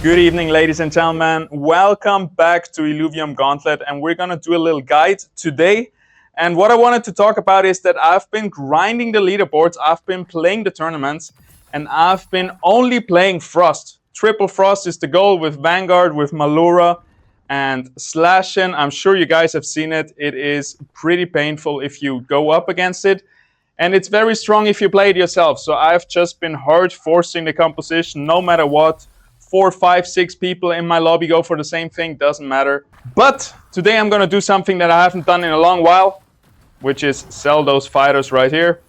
Good evening, ladies and gentlemen. Welcome back to Illuvium Gauntlet, and we're going to do a little guide today. And what I wanted to talk about is that I've been grinding the leaderboards, I've been playing the tournaments, and I've been only playing Frost. Triple Frost is the goal with Vanguard, with Malura, and Slashin. I'm sure you guys have seen it. It is pretty painful if you go up against it. And it's very strong if you play it yourself. So I've just been hard forcing the composition no matter what. 4, 5, 6 people in my lobby go for the same thing, doesn't matter. But today I'm going to do something that I haven't done in a long while, which is sell those fighters right here.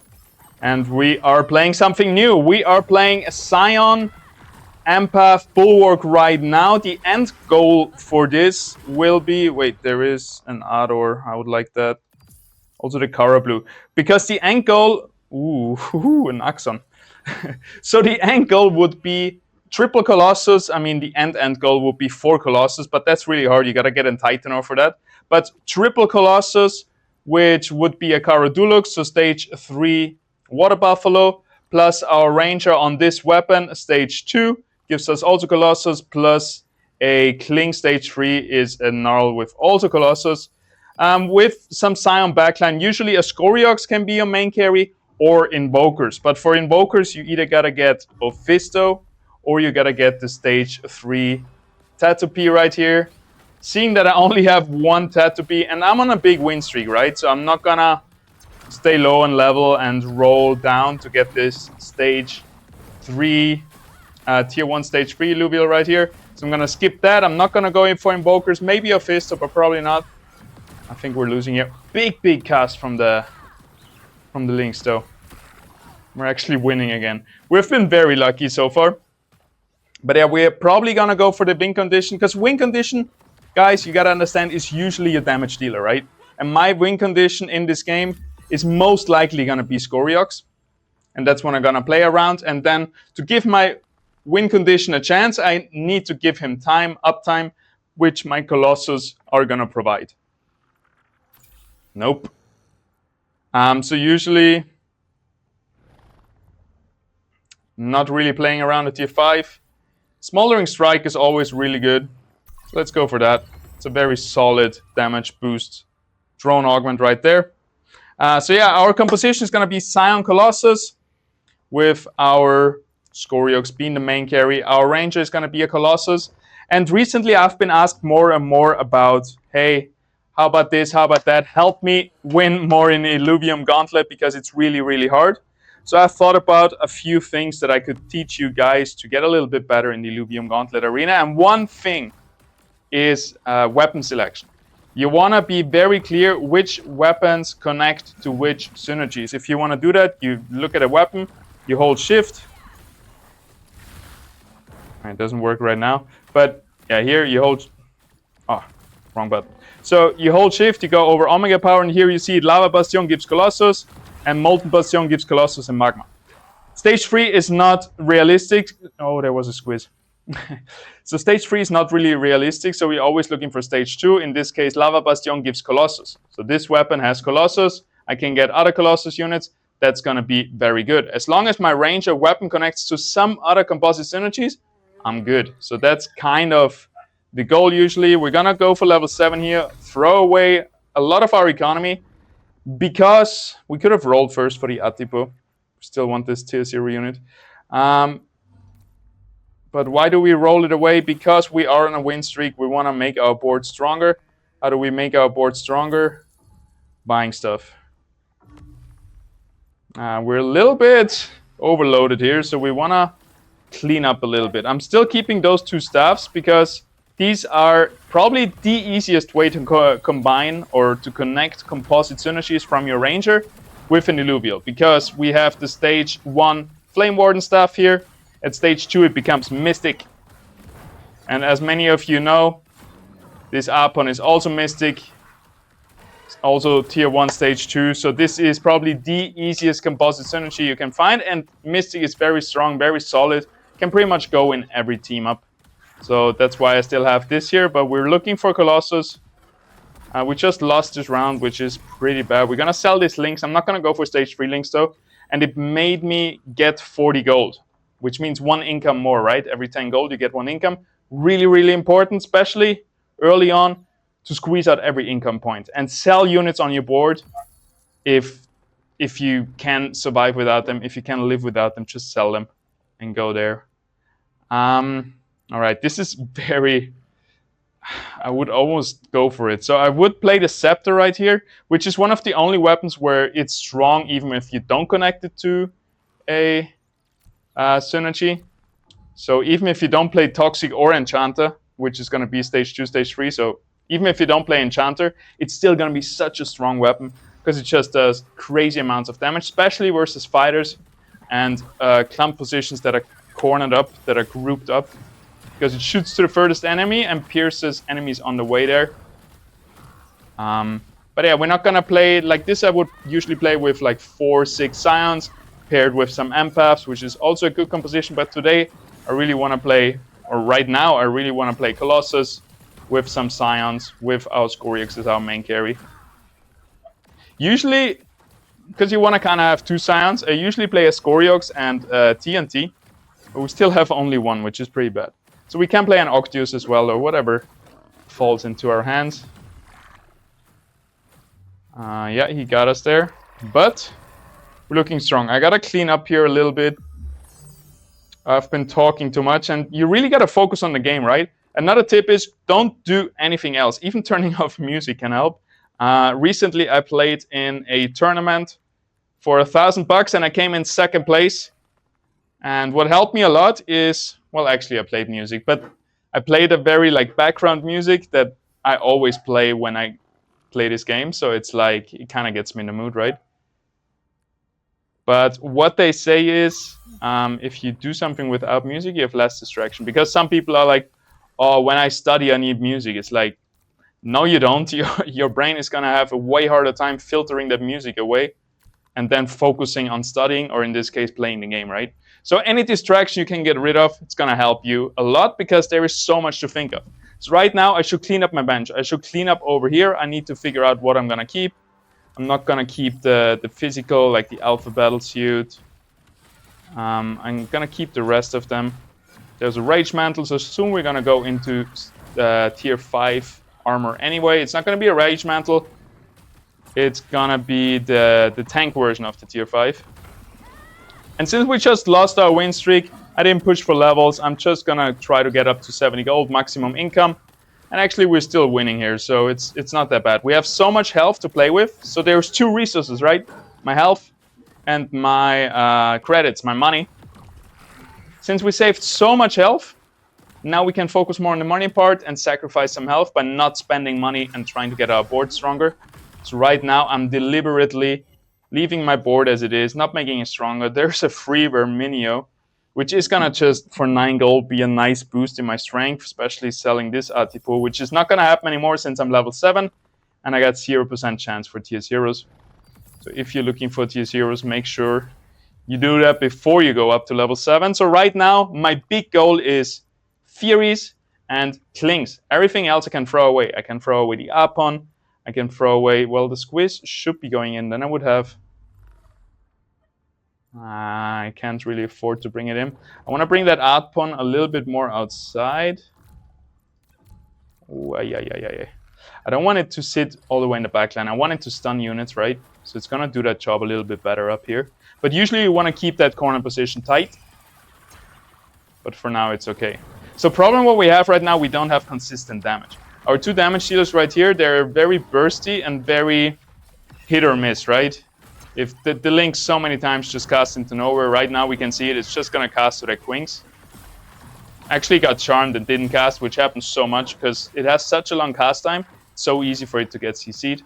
And we are playing something new. We are playing a Psion Bulwark right now. The end goal for this will be... Wait, there is an Ador. I would like that. Also the Kara Blue. Because the end goal... Ooh, an Axon. So the end goal would be triple Colossus. I mean, the end goal would be 4 Colossus, but that's really hard. You gotta get a Titanor for that. But triple Colossus, which would be a Kara Dulux, so stage 3 Water Buffalo, plus our Ranger on this weapon, stage 2, gives us also Colossus, plus a Kling stage 3 is a Gnarl with also Colossus. With some Psion backline, usually a Scoriox can be your main carry, or Invokers. But for Invokers, you either gotta get Ophisto, or you gotta get the stage 3 Tatopy right here. Seeing that I only have one Tatopy, and I'm on a big win streak, right? So I'm not gonna stay low on level and roll down to get this stage 3, tier 1 stage 3 Illuvial right here. So I'm gonna skip that. I'm not gonna go in for Invokers, maybe Ophisto, but probably not. I think we're losing here. Big cast from the links though. We're actually winning again. We've been very lucky so far. But yeah, we're probably gonna go for the win condition, because win condition, guys, you gotta understand, is usually a damage dealer, right? And my win condition in this game is most likely gonna be Scoriox. And that's what I'm gonna play around. And then to give my win condition a chance, I need to give him uptime, which my Colossus are gonna provide. Nope. So usually not really playing around at tier 5. Smoldering Strike is always really good. So let's go for that. It's a very solid damage boost. Drone Augment right there. So yeah, our composition is going to be Psion Colossus with our Scoriox being the main carry. Our Ranger is going to be a Colossus. And recently I've been asked more and more about, hey, how about this, how about that? Help me win more in Illuvium Gauntlet, because it's really hard. So I thought about a few things that I could teach you guys to get a little bit better in the Illuvium Gauntlet Arena. And one thing is weapon selection. You want to be very clear which weapons connect to which synergies. If you want to do that, you look at a weapon, you hold shift. It doesn't work right now. But yeah, here you hold... Oh, wrong button. So you hold shift, you go over Omega Power, and here you see Lava Bastion gives Colossus, and Molten Bastion gives Colossus and Magma. Stage 3 is not realistic. Oh, there was a squeeze. So stage 3 is not really realistic, so we're always looking for stage 2. In this case, Lava Bastion gives Colossus. So this weapon has Colossus. I can get other Colossus units. That's going to be very good. As long as my Ranger weapon connects to some other composite synergies, I'm good. So that's kind of the goal usually. We're going to go for level 7 here. Throw away a lot of our economy, because we could have rolled first for the Atipo. Still want this tier 0 unit. But why do we roll it away? Because we are on a win streak. We want to make our board stronger. How do we make our board stronger? Buying stuff. We're a little bit overloaded here, so we want to clean up a little bit. I'm still keeping those 2 staffs, because these are probably the easiest way to combine or to connect composite synergies from your Ranger with an Illuvial, because we have the stage 1 Flame Warden staff here. At stage 2 it becomes Mystic. And as many of you know, this Apon is also Mystic. It's also tier 1 stage 2. So this is probably the easiest composite synergy you can find. And Mystic is very strong, very solid. Can pretty much go in every team up. So that's why I still have this here, but we're looking for Colossus. We just lost this round, which is pretty bad. We're going to sell these links. I'm not going to go for stage 3 links though. And it made me get 40 gold, which means 1 income more, right? Every 10 gold, you get 1 income. Really, really important, especially early on, to squeeze out every income point and sell units on your board if you can survive without them. If you can live without them, just sell them and go there. All right, this is very... I would almost go for it. So I would play the Scepter right here, which is one of the only weapons where it's strong even if you don't connect it to a synergy. So even if you don't play Toxic or Enchanter, which is going to be stage 2, stage 3, so even if you don't play Enchanter, it's still going to be such a strong weapon because it just does crazy amounts of damage, especially versus fighters and clump positions that are cornered up, that are grouped up, because it shoots to the furthest enemy and pierces enemies on the way there. But yeah, we're not going to play like this. I would usually play with like 4, 6 Scions paired with some Empaths, which is also a good composition. But today, I really want to play, or right now, I really want to play Colossus with some Scions, with our Scoriox as our main carry. Usually, because you want to kind of have 2 Scions, I usually play a Scoriox and TNT, but we still have only one, which is pretty bad. So we can play an Octius as well, or whatever falls into our hands. Yeah, he got us there, but we're looking strong. I gotta clean up here a little bit. I've been talking too much, and you really gotta focus on the game, right? Another tip is don't do anything else. Even turning off music can help. Recently, I played in a tournament for $1,000, and I came in 2nd place. And what helped me a lot is, well, actually I played music, but I played a very like background music that I always play when I play this game. So it's like, it kind of gets me in the mood, right? But what they say is, if you do something without music, you have less distraction. Because some people are like, oh, when I study, I need music. It's like, no, you don't. Your brain is going to have a way harder time filtering that music away and then focusing on studying, or in this case, playing the game, right? So any distraction you can get rid of, it's going to help you a lot because there is so much to think of. So right now, I should clean up my bench. I should clean up over here. I need to figure out what I'm going to keep. I'm not going to keep the physical, like the Alpha Battle Suit. I'm going to keep the rest of them. There's a Rage Mantle, so soon we're going to go into Tier 5 armor anyway. It's not going to be a Rage Mantle. It's going to be the tank version of the Tier 5. And since we just lost our win streak, I didn't push for levels. I'm just going to try to get up to 70 gold, maximum income. And actually, we're still winning here, so it's not that bad. We have so much health to play with. So there's 2 resources, right? My health and my credits, my money. Since we saved so much health, now we can focus more on the money part and sacrifice some health by not spending money and trying to get our board stronger. So right now, I'm deliberately leaving my board as it is, not making it stronger. There's a free Verminio, which is going to just, for 9 gold, be a nice boost in my strength, especially selling this Atipo, which is not going to happen anymore since I'm level 7, and I got 0% chance for tier 0s. So if you're looking for tier 0s, make sure you do that before you go up to level 7. So right now, my big goal is Furies and Clings. Everything else I can throw away. I can throw away the Apon. I can throw away, well, the Squiz should be going in. Then I would have... I can't really afford to bring it in. I want to bring that Apon a little bit more outside. Ooh, I don't want it to sit all the way in the backline. I want it to stun units, right? So it's going to do that job a little bit better up here. But usually you want to keep that corner position tight. But for now, it's okay. So problem what we have right now, we don't have consistent damage. Our 2 damage dealers right here, they're very bursty and very hit or miss, right? If the Link so many times just casts into nowhere, right now we can see it, it's just going to cast to their Quinks. Actually got charmed and didn't cast, which happens so much because it has such a long cast time. It's so easy for it to get CC'd.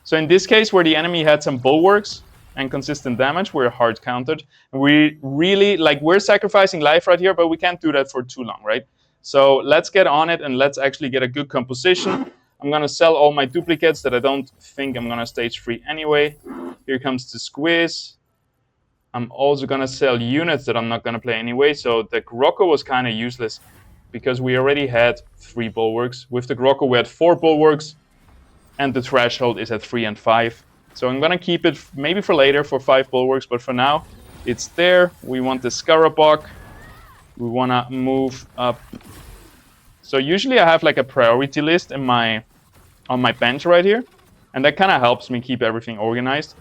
So in this case, where the enemy had some bulwarks and consistent damage, we're hard countered. And we really, like, we're sacrificing life right here, but we can't do that for too long, right? So let's get on it and let's actually get a good composition. I'm going to sell all my duplicates that I don't think I'm going to stage 3 anyway. Here comes the Squiz. I'm also going to sell units that I'm not going to play anyway. So the Grokko was kind of useless because we already had 3 bulwarks. With the Grokko, we had 4 bulwarks. And the threshold is at 3 and 5. So I'm going to keep it maybe for later for 5 bulwarks. But for now, it's there. We want the Scarabok. We want to move up So usually I have like a priority list in on my bench right here, and that kind of helps me keep everything organized.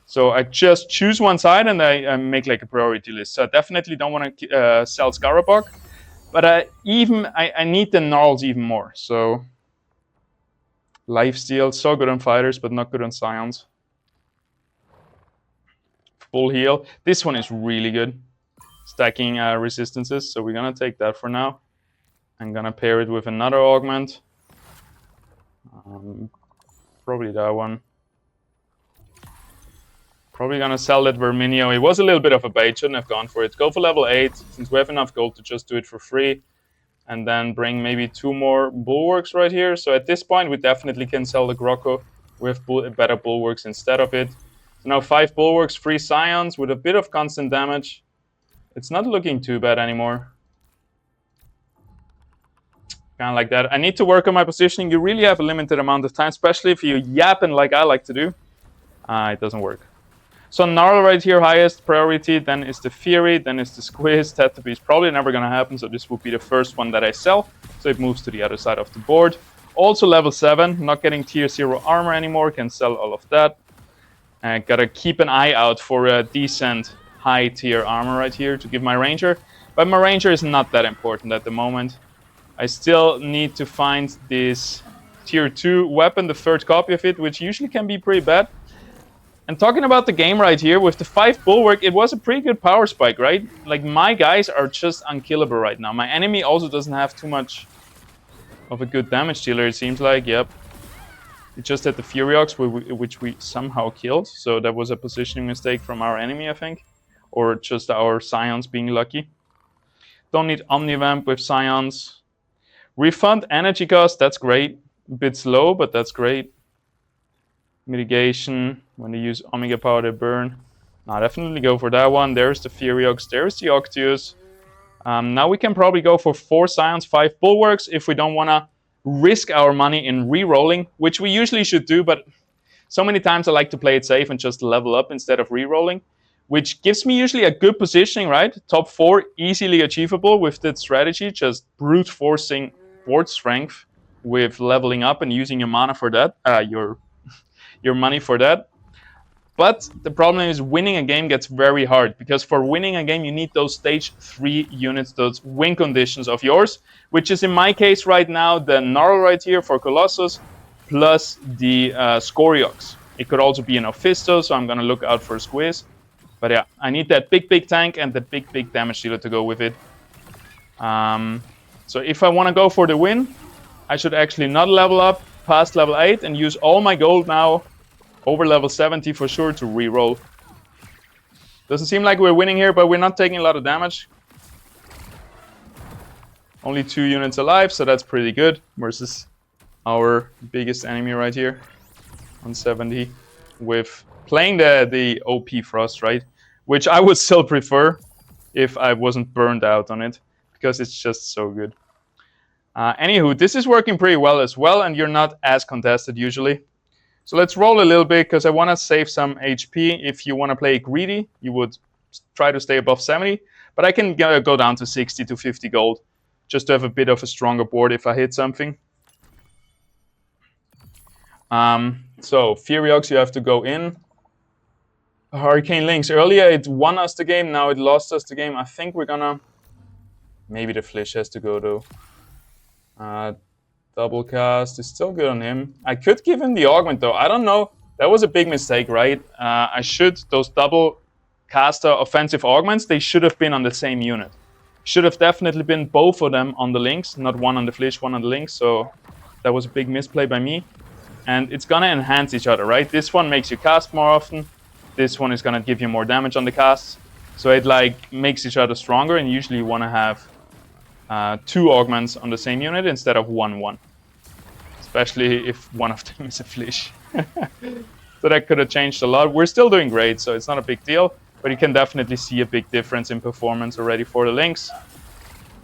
So I just choose one side and I make like a priority list. So I definitely don't want to sell Scarabog, but I need the gnarls even more. So lifesteal, so good on fighters, but not good on scions. Full heal. This one is really good. Stacking resistances, so we're gonna take that for now. I'm gonna pair it with another augment. Probably that one. Probably gonna sell that Verminio. It was a little bit of a bait, shouldn't have gone for it. Go for level 8, since we have enough gold to just do it for free. And then bring maybe 2 more bulwarks right here. So at this point, we definitely can sell the Grocco with better bulwarks instead of it. So now 5 bulwarks, 3 scions with a bit of constant damage. It's not looking too bad anymore. Kind of like that. I need to work on my positioning. You really have a limited amount of time, especially if you're yapping like I like to do. It doesn't work. So Gnarl right here, highest priority, then is the Fury, then is the Squeeze. Tetrapy is probably never going to happen, so this will be the first one that I sell. So it moves to the other side of the board. Also level 7, not getting tier 0 armor anymore, can sell all of that. Gotta keep an eye out for a decent high tier armor right here to give my Ranger. But my Ranger is not that important at the moment. I still need to find this tier 2 weapon, the 3rd copy of it, which usually can be pretty bad. And talking about the game right here, with the 5 Bulwark, it was a pretty good power spike, right? Like, my guys are just unkillable right now. My enemy also doesn't have too much of a good damage dealer, it seems like. Yep. It just had the Furiox, which we somehow killed. So that was a positioning mistake from our enemy, I think. Or just our Scions being lucky. Don't need Omnivamp with Scions. Refund energy cost, that's great. A bit slow, but that's great. Mitigation, when they use Omega Power, they burn. Now, definitely go for that one. There's the Furiox, there's the Octius. Now we can probably go for 4 Scions, 5 Bulwarks if we don't want to risk our money in re-rolling, which we usually should do, but so many times I like to play it safe and just level up instead of re-rolling, which gives me usually a good positioning, right? Top 4, easily achievable with that strategy, just brute forcing board strength with leveling up and using your mana for that, your money for that. But the problem is winning a game gets very hard, because for winning a game you need those stage 3 units, those win conditions of yours, which is in my case right now the Gnarl right here for Colossus, plus the Scoriox. It could also be an Ophisto, so I'm going to look out for a Squeeze. But yeah, I need that big tank and the big damage dealer to go with it. So if I want to go for the win, I should actually not level up past level 8 and use all my gold now over level 70 for sure to re-roll. Doesn't seem like we're winning here, but we're not taking a lot of damage. Only 2 units alive, so that's pretty good versus our biggest enemy right here on 70 with playing the OP Frost, right? Which I would still prefer if I wasn't burned out on it, because it's just so good. Anywho, this is working pretty well as well, and you're not as contested usually. So let's roll a little bit, because I want to save some HP. If you want to play greedy, you would try to stay above 70. But I can go down to 60 to 50 gold, just to have a bit of a stronger board if I hit something. So, Furiox, you have to go in. Hurricane Lynx. Earlier it won us the game, now it lost us the game. I think we're gonna... Maybe the Flish has to go, though. Double cast is still good on him. I could give him the augment though. I don't know. That was a big mistake, right? Those double caster offensive augments, they should have been on the same unit. Should have definitely been both of them on the Lynx, not one on the Flish, one on the Lynx. So that was a big misplay by me. And it's gonna enhance each other, right? This one makes you cast more often. This one is gonna give you more damage on the casts. So it like makes each other stronger, and usually you wanna have 2 augments on the same unit instead of 1-1. Especially if one of them is a Flish. So that could have changed a lot. We're still doing great, so it's not a big deal. But you can definitely see a big difference in performance already for the Lynx.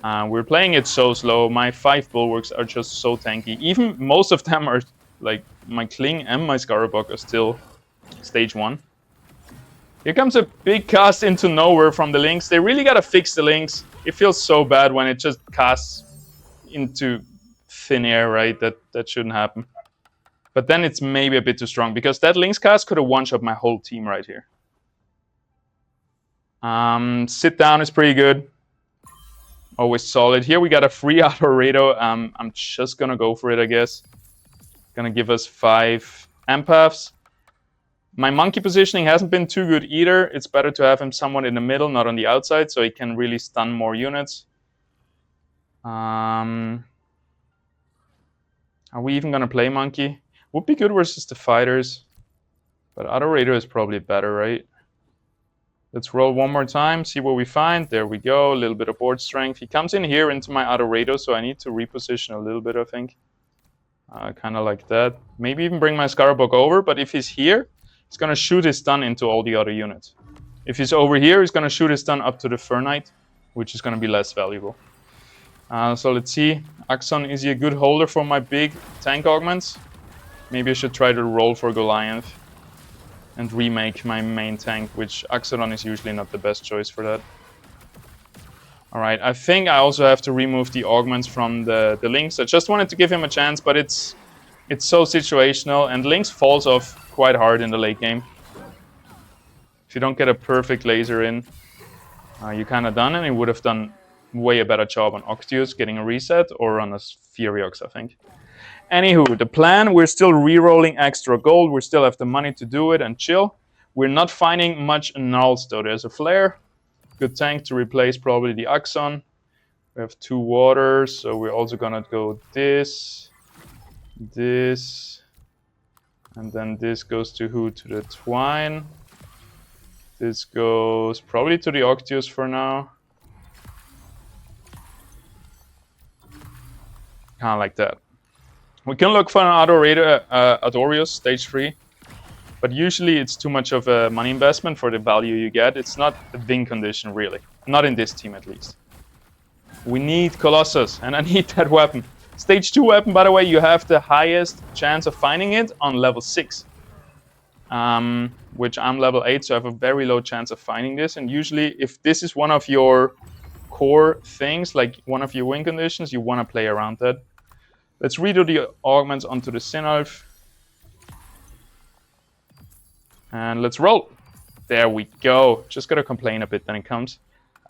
We're playing it so slow. My 5 Bulwarks are just so tanky. Even most of them are, like, my Kling and my Scarabog are still stage 1. Here comes a big cast into nowhere from the Lynx. They really gotta fix the Lynx. It feels so bad when it just casts into thin air, right? That shouldn't happen. But then it's maybe a bit too strong, because that Lynx cast could have one-shot my whole team right here. Sit down is pretty good. Always solid. Here we got a free auto Rado. I'm just gonna go for it, I guess. Gonna give us 5 empaths. My monkey positioning hasn't been too good either. It's better to have him somewhat in the middle, not on the outside, so he can really stun more units. Are we even gonna play monkey? Would be good versus the fighters, but auto Rado is probably better, right? Let's roll one more time, see what we find. There we go, a little bit of board strength. He comes in here into my auto Rado, so I need to reposition a little bit, I think. Kind of like that. Maybe even bring my Scarabog over, but if he's here, he's going to shoot his stun into all the other units. If he's over here, he's going to shoot his stun up to the Fur Knight, which is going to be less valuable. So let's see. Axon, is he a good holder for my big tank augments? Maybe I should try to roll for Goliath and remake my main tank, which Axodon is usually not the best choice for that. Alright, I think I also have to remove the augments from the Lynx. I just wanted to give him a chance, but it's so situational, and Lynx falls off quite hard in the late game. If you don't get a perfect laser in, you're kind of done, and he would have done way a better job on Octius getting a reset, or on a Furiox, I think. Anywho, the plan, we're still re-rolling extra gold. We still have the money to do it and chill. We're not finding much nulls though. There's a flare. Good tank to replace probably the Axon. We have 2 waters, so we're also gonna go this, and then this goes to who? To the Twine. This goes probably to the Octius for now. Kind of like that. We can look for an Adorius, stage 3, but usually it's too much of a money investment for the value you get. It's not a win condition, really. Not in this team, at least. We need Colossus, and I need that weapon. Stage 2 weapon, by the way, you have the highest chance of finding it on level 6. Which I'm level 8, so I have a very low chance of finding this. And usually, if this is one of your core things, like one of your win conditions, you want to play around that. Let's redo the augments onto the Synalf. And let's roll. There we go. Just gotta complain a bit when it comes.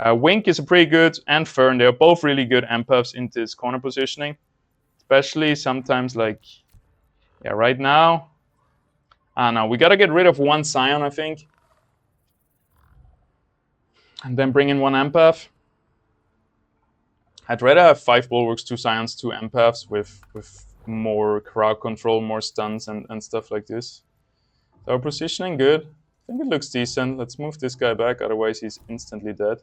Wink is a pretty good, and Fern, they're both really good empaths in this corner positioning. Especially sometimes like, yeah, right now. No, we gotta get rid of 1 Scion, I think. And then bring in 1 empath. I'd rather have 5 Bulwarks, 2 Scions, 2 empaths with more crowd control, more stuns and stuff like this. So our positioning good. I think it looks decent. Let's move this guy back, otherwise he's instantly dead.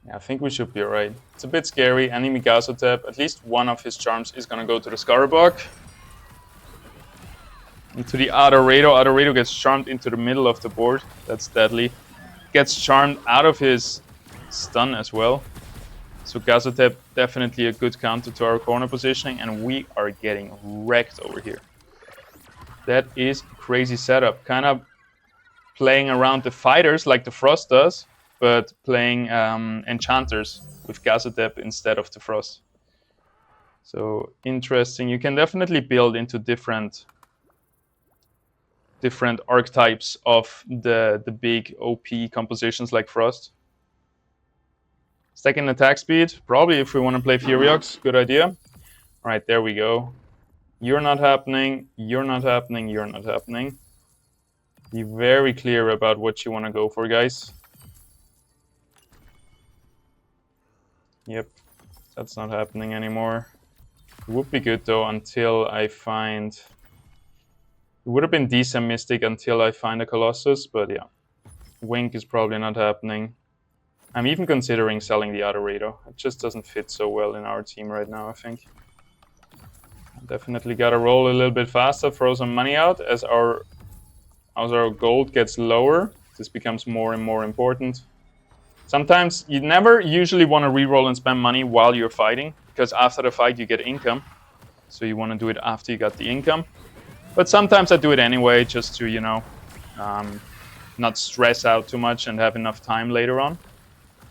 Yeah, I think we should be alright. It's a bit scary. Enemy Gazotep. At least one of his charms is gonna go to the Scarabog. Into the Adorado. Adorado gets charmed into the middle of the board. That's deadly. Gets charmed out of his stun as well. So Gazotep definitely a good counter to our corner positioning, and we are getting wrecked over here. That is crazy setup. Kind of playing around the fighters like the Frost does, but playing enchanters with Gazotep instead of the Frost. So interesting. You can definitely build into different archetypes of the big OP compositions like Frost. Second attack speed, probably if we want to play Furiox, good idea. All right, there we go. You're not happening, you're not happening, you're not happening. Be very clear about what you want to go for, guys. Yep, that's not happening anymore. It would be good though until I find... It would have been decent Mystic until I find a Colossus, but yeah. Wink is probably not happening. I'm even considering selling the Adorado. It just doesn't fit so well in our team right now, I think. Definitely gotta roll a little bit faster, throw some money out as our gold gets lower. This becomes more and more important. Sometimes you never usually want to reroll and spend money while you're fighting, because after the fight you get income. So you want to do it after you got the income. But sometimes I do it anyway, just to, you know, not stress out too much and have enough time later on.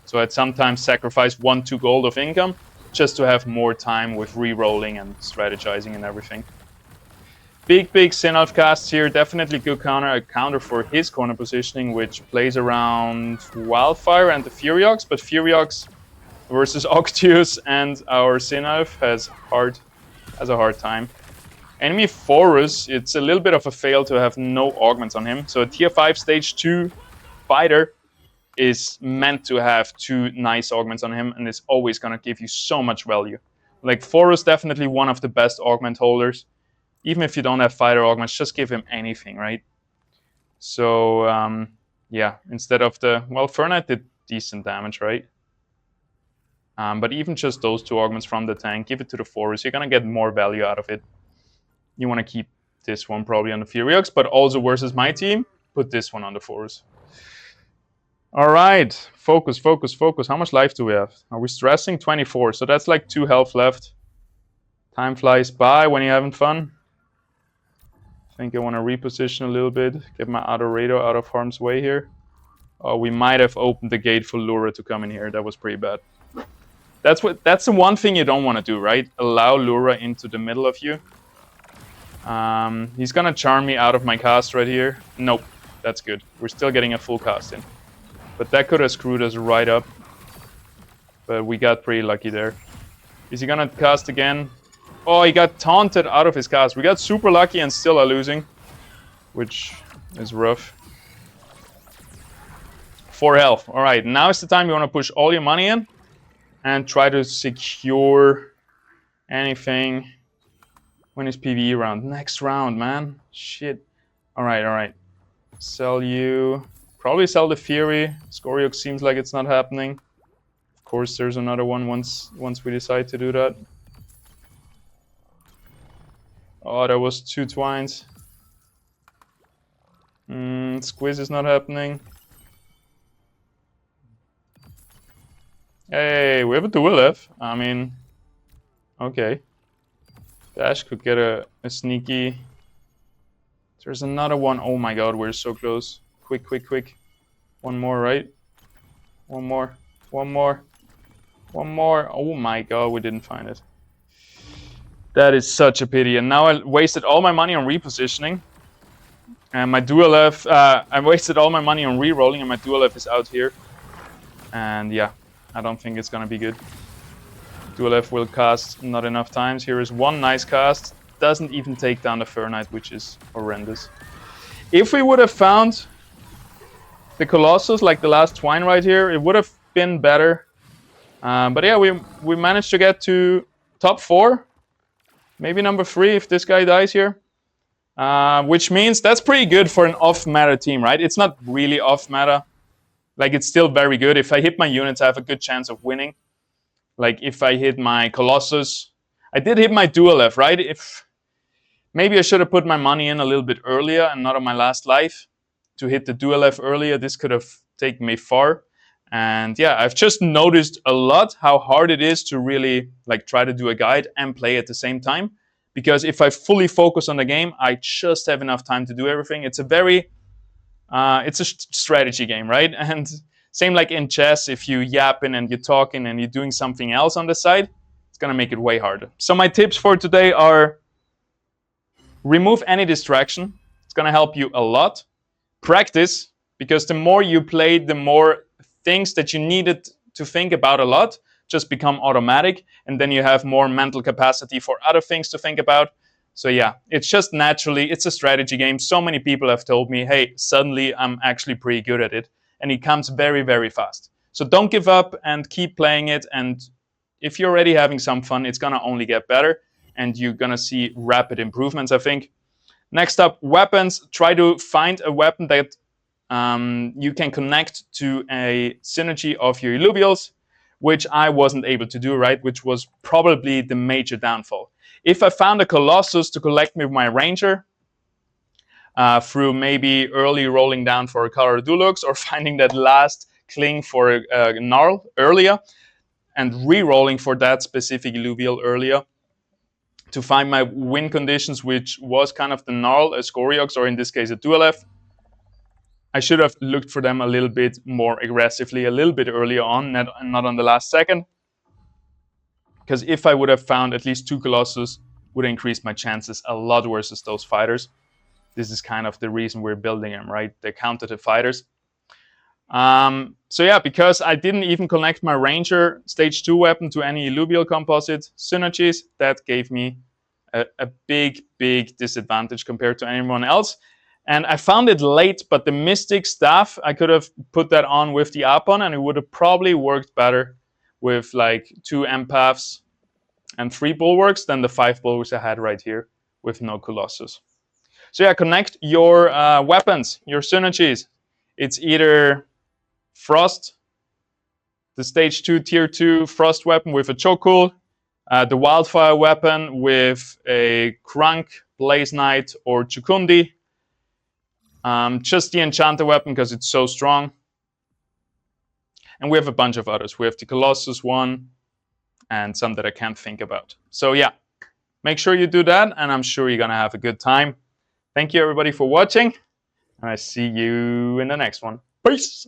So I'd sometimes sacrifice 1-2 gold of income just to have more time with re-rolling and strategizing and everything. Big Synalf casts here, definitely good counter. A counter for his corner positioning, which plays around Wildfire and the Furiox, but Furiox versus Octius and our Synalf has a hard time. Enemy Forus, it's a little bit of a fail to have no augments on him. So a tier 5 stage 2 fighter is meant to have 2 nice augments on him, and is always going to give you so much value. Like, Forus definitely one of the best augment holders. Even if you don't have fighter augments, just give him anything, right? So, yeah, instead of the... Well, Fernite did decent damage, right? But even just those 2 augments from the tank, give it to the Forus. You're going to get more value out of it. You want to keep this one probably on the Furiox, but also versus my team, put this one on the Forus. All right, focus. How much life do we have? Are we stressing? 24, so that's like 2 health left. Time flies by when you're having fun. I think I want to reposition a little bit, get my Adorador out of harm's way here. Oh, we might have opened the gate for Lura to come in here. That was pretty bad. That's the one thing you don't want to do, right? Allow Lura into the middle of you. He's gonna charm me out of my cast right here. Nope, that's good. We're still getting a full cast in. But that could have screwed us right up. But we got pretty lucky there. Is he gonna cast again? Oh, he got taunted out of his cast. We got super lucky and still are losing, which is rough. 4 health. All right, now is the time you want to push all your money in and try to secure anything. When is PvE round? Next round, man. Shit. All right. Sell you. Probably sell the Fury. Scoriox seems like it's not happening. Of course, there's another one once we decide to do that. Oh, that was 2 twines. Squiz is not happening. Hey, we have a dual F. I mean, okay. Dash could get a sneaky. There's another one. Oh my god, we're so close. Quick. One more, right? One more. Oh my god, we didn't find it. That is such a pity. And now I wasted all my money on repositioning. And my dual F, I wasted all my money on re-rolling, and my dual F is out here. And yeah, I don't think it's gonna be good. Dual F will cast not enough times. Here is one nice cast. Doesn't even take down the Fernite, which is horrendous. If we would have found the Colossus, like the last twine right here, it would have been better. But yeah, we managed to get to top 4. Maybe number 3 if this guy dies here. Which means that's pretty good for an off-meta team, right? It's not really off-meta. Like, it's still very good. If I hit my units, I have a good chance of winning. Like, if I hit my Colossus... I did hit my dual F, right? Maybe I should have put my money in a little bit earlier and not on my last life. To hit the dual F earlier, this could have taken me far. And yeah, I've just noticed a lot how hard it is to really like try to do a guide and play at the same time. Because if I fully focus on the game, I just have enough time to do everything. It's a very... it's a strategy game, right? And same like in chess, if you yapping and you're talking and you're doing something else on the side, it's going to make it way harder. So my tips for today are remove any distraction. It's going to help you a lot. Practice, because the more you play, the more things that you needed to think about a lot just become automatic, and then you have more mental capacity for other things to think about. So yeah, it's just naturally, it's a strategy game. So many people have told me, hey, suddenly I'm actually pretty good at it. And it comes very, very fast. So don't give up and keep playing it. And if you're already having some fun, it's going to only get better. And you're going to see rapid improvements, I think. Next up, weapons. Try to find a weapon that you can connect to a synergy of your Illuvials, which I wasn't able to do, right? Which was probably the major downfall. If I found a Colossus to collect me with my Ranger, through maybe early rolling down for a Color Dulux or finding that last cling for a Gnarl earlier and re-rolling for that specific Illuvial earlier to find my win conditions, which was kind of the Gnarl, a Scoriox, or in this case a Dual F. I should have looked for them a little bit more aggressively, a little bit earlier on, not on the last second. Because if I would have found at least 2 Colossus, would increase my chances a lot versus those fighters. This is kind of the reason we're building them, right? They're counter fighters. So yeah, because I didn't even connect my Ranger stage 2 weapon to any Illuvial composite synergies, that gave me a big disadvantage compared to anyone else. And I found it late, but the Mystic Staff, I could have put that on with the Apon, and it would have probably worked better with like 2 Empaths and 3 Bulwarks than the 5 Bulwarks I had right here with no Colossus. So yeah, connect your weapons, your synergies. It's either Frost, the stage 2 tier 2 Frost weapon with a Chokehold, the Wildfire weapon with a Krunk, Blaze Knight, or Chukundi. Just the Enchanter weapon because it's so strong. And we have a bunch of others. We have the Colossus one and some that I can't think about. So yeah, make sure you do that, and I'm sure you're going to have a good time. Thank you everybody for watching, and I see you in the next one. Peace!